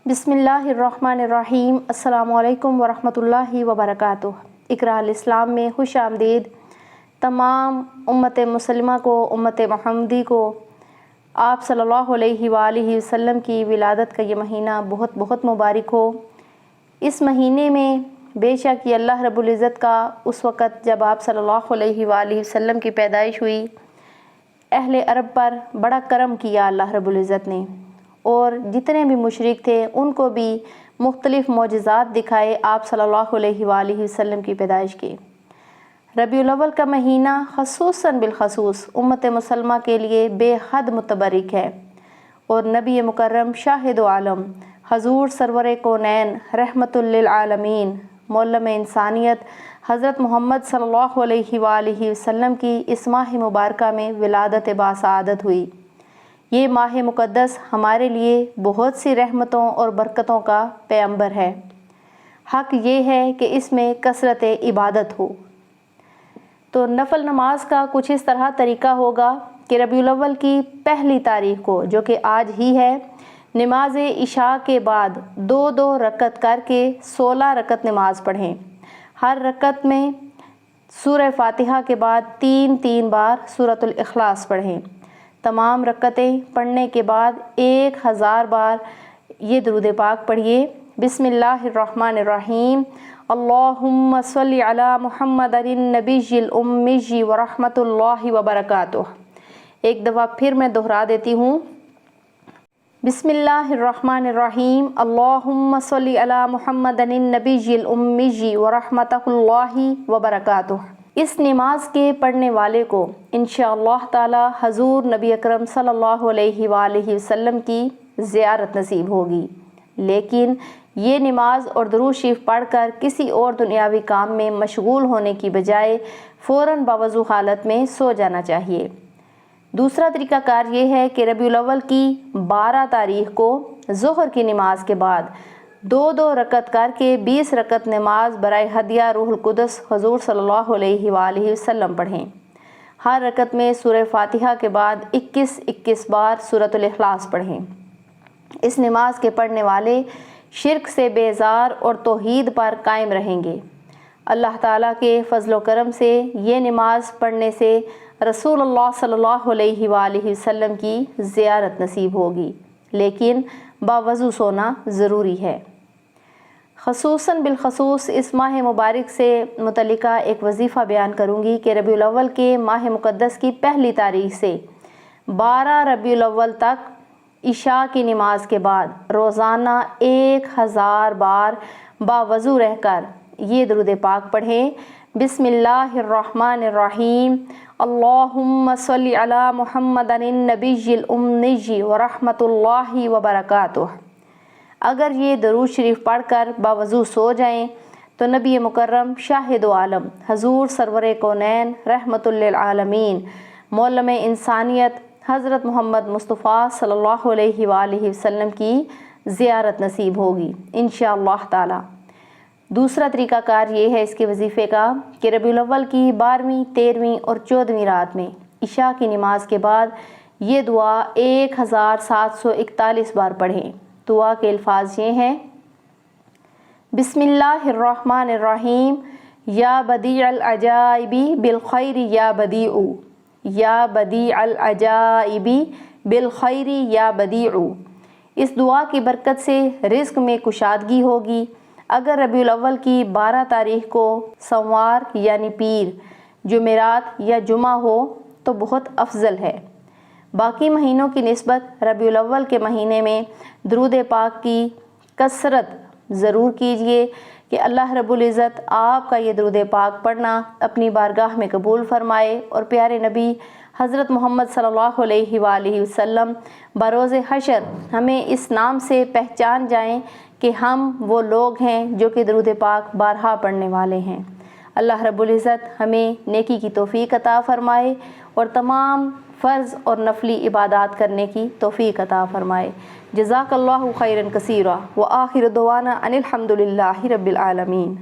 بسم اللہ الرحمن الرحیم۔ السلام علیکم ورحمۃ اللہ وبرکاتہ۔ اقراء الاسلام میں خوش آمدید۔ تمام امت مسلمہ کو، امت محمدی کو آپ صلی اللہ علیہ وآلہ وسلم کی ولادت کا یہ مہینہ بہت بہت مبارک ہو۔ اس مہینے میں بے شک یہ اللہ رب العزت کا اس وقت جب آپ صلی اللہ علیہ وآلہ وسلم کی پیدائش ہوئی، اہل عرب پر بڑا کرم کیا اللہ رب العزت نے، اور جتنے بھی مشرک تھے ان کو بھی مختلف معجزات دکھائے آپ صلی اللہ علیہ وآلہ وسلم کی پیدائش کے۔ ربیع الاول کا مہینہ خصوصاً بالخصوص امت مسلمہ کے لیے بے حد متبرک ہے، اور نبی مکرم شاہد عالم حضور سرور کونین رحمت للعالمین معلم انسانیت حضرت محمد صلی اللہ علیہ وآلہ وسلم کی اس ماہ مبارکہ میں ولادت باسعادت ہوئی۔ یہ ماہ مقدس ہمارے لیے بہت سی رحمتوں اور برکتوں کا پیغمبر ہے۔ حق یہ ہے کہ اس میں کثرت عبادت ہو۔ تو نفل نماز کا کچھ اس طرح طریقہ ہوگا کہ ربیع الاول کی پہلی تاریخ کو، جو کہ آج ہی ہے، نماز عشاء کے بعد 2 رکعت کر کے 16 رکعت نماز پڑھیں۔ ہر رکعت میں سورہ فاتحہ کے بعد 3 بار سورۃ الاخلاص پڑھیں۔ تمام رکعتیں پڑھنے کے بعد 1000 بار یہ درود پاک پڑھیے۔ بسم اللہ الرحمن الرحیم۔ اللہم صلی علی محمد النبی الامی ورحمۃ اللہ وبرکاتہ۔ ایک دفعہ پھر میں دہرا دیتی ہوں۔ بسم اللہ الرحمن الرحیم۔ اللہم صلی علی محمد النبی الامی ورحمۃ اللہ وبرکاتہ۔ اس نماز کے پڑھنے والے کو انشاءاللہ تعالی حضور نبی اکرم صلی اللہ علیہ وآلہ وسلم کی زیارت نصیب ہوگی، لیکن یہ نماز اور درود شریف پڑھ کر کسی اور دنیاوی کام میں مشغول ہونے کی بجائے فوراً باوضو حالت میں سو جانا چاہیے۔ دوسرا طریقہ کار یہ ہے کہ ربیع الاول کی 12 تاریخ کو ظہر کی نماز کے بعد 2 رکعت کر کے 20 رکعت نماز برائے ہدیہ روح القدس حضور صلی اللہ علیہ وآلہ وسلم پڑھیں۔ ہر رکعت میں سورہ فاتحہ کے بعد 21 بار سورۃ الاخلاص پڑھیں۔ اس نماز کے پڑھنے والے شرک سے بیزار اور توحید پر قائم رہیں گے۔ اللہ تعالیٰ کے فضل و کرم سے یہ نماز پڑھنے سے رسول اللہ صلی اللہ علیہ وآلہ وسلم کی زیارت نصیب ہوگی، لیکن باوضو سونا ضروری ہے۔ خصوصاً بالخصوص اس ماہ مبارک سے متعلقہ ایک وظیفہ بیان کروں گی کہ ربیع الاول کے ماہ مقدس کی پہلی تاریخ سے 12 ربیع الاول تک عشاء کی نماز کے بعد روزانہ 1000 بار باوضو رہ کر یہ درود پاک پڑھیں۔ بسم اللہ الرحمن الرحیم۔ اللہم صلی علی محمد النبی الامی ورحمۃ اللہ وبرکاتہ۔ اگر یہ درود شریف پڑھ کر باوضو سو جائیں تو نبی مکرم شاہد عالم حضور سرور کونین رحمت للعالمین معلم انسانیت حضرت محمد مصطفیٰ صلی اللہ علیہ وآلہ وسلم کی زیارت نصیب ہوگی انشاءاللہ تعالی۔ دوسرا طریقہ کار یہ ہے اس کے وظیفے کا کہ ربیع الاول کی 12ویں، 13ویں اور 14ویں رات میں عشاء کی نماز کے بعد یہ دعا 1741 بار پڑھیں۔ دعا کے الفاظ یہ ہیں: بسم اللہ الرحمن الرحیم۔ یا بدیع العجائب بالخیر یا بدیع، یا بدیع العجائب بالخیر یا بدیع۔ اس دعا کی برکت سے رزق میں کشادگی ہوگی۔ اگر ربیع الاول کی 12 تاریخ کو سوموار یعنی پیر، جمعرات یا جمعہ ہو تو بہت افضل ہے۔ باقی مہینوں کی نسبت ربیع الاول کے مہینے میں درود پاک کی کثرت ضرور کیجیے کہ اللہ رب العزت آپ کا یہ درود پاک پڑھنا اپنی بارگاہ میں قبول فرمائے، اور پیارے نبی حضرت محمد صلی اللہ علیہ وآلہ وسلم بروز حشر ہمیں اس نام سے پہچان جائیں کہ ہم وہ لوگ ہیں جو کہ درود پاک بارہا پڑھنے والے ہیں۔ اللہ رب العزت ہمیں نیکی کی توفیق عطا فرمائے اور تمام فرض اور نفلی عبادات کرنے کی توفیق عطا فرمائے۔ جزاک اللہ خیرا کثیرا، وآخر دعوانا ان الحمد للہ رب العالمین۔